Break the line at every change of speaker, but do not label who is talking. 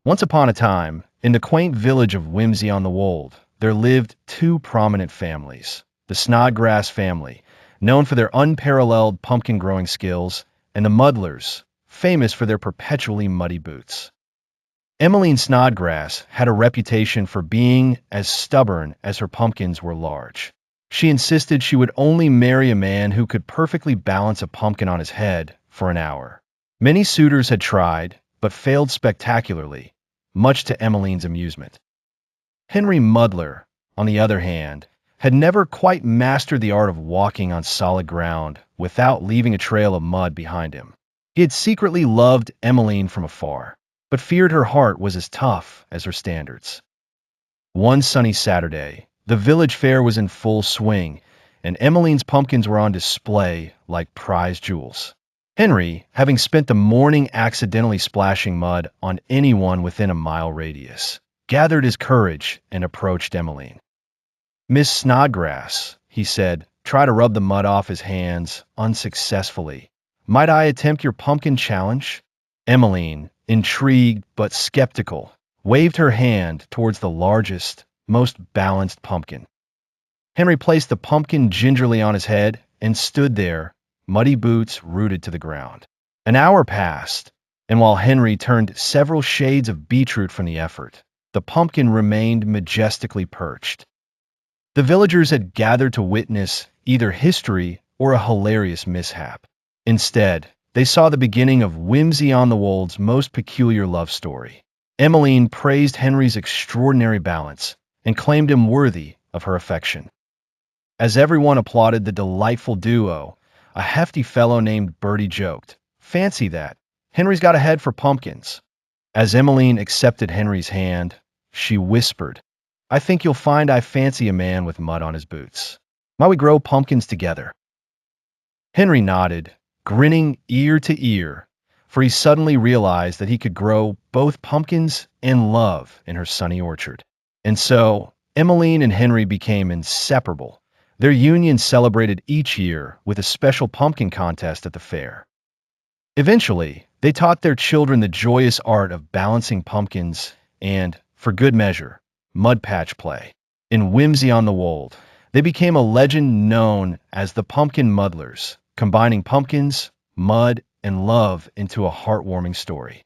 Once upon a time, in the quaint village of Whimsy-on-the-Wold, there lived two prominent families. The Snodgrass family, known for their unparalleled pumpkin-growing skills, and the Muddlers, famous for their perpetually muddy boots. Emmeline Snodgrass had a reputation for being as stubborn as her pumpkins were large. She insisted she would only marry a man who could perfectly balance a pumpkin on his head for an hour. Many suitors had tried, but failed spectacularly, much to Emmeline's amusement. Henry Muddler, on the other hand, had never quite mastered the art of walking on solid ground without leaving a trail of mud behind him. He had secretly loved Emmeline from afar, but feared her heart was as tough as her standards. One sunny Saturday, the village fair was in full swing, and Emmeline's pumpkins were on display like prized jewels. Henry, having spent the morning accidentally splashing mud on anyone within a mile radius, gathered his courage and approached Emmeline. "Miss Snodgrass," he said, try to rub the mud off his hands unsuccessfully. "Might I attempt your pumpkin challenge?" Emmeline, intrigued but skeptical, waved her hand towards the largest, most balanced pumpkin. Henry placed the pumpkin gingerly on his head and stood there, muddy boots rooted to the ground. An hour passed, and while Henry turned several shades of beetroot from the effort, the pumpkin remained majestically perched. The villagers had gathered to witness either history or a hilarious mishap. Instead, they saw the beginning of Whimsy-on-the-Wold's most peculiar love story. Emmeline praised Henry's extraordinary balance and claimed him worthy of her affection. As everyone applauded the delightful duo, a hefty fellow named Bertie joked, "Fancy that. Henry's got a head for pumpkins." As Emmeline accepted Henry's hand, she whispered, "I think you'll find I fancy a man with mud on his boots. Might we grow pumpkins together?" Henry nodded, grinning ear to ear, for he suddenly realized that he could grow both pumpkins and love in her sunny orchard. And so, Emmeline and Henry became inseparable. Their union celebrated each year with a special pumpkin contest at the fair. Eventually, they taught their children the joyous art of balancing pumpkins and, for good measure, mud patch play. In Whimsy-on-the-Wold, they became a legend known as the Pumpkin Muddlers, combining pumpkins, mud, and love into a heartwarming story.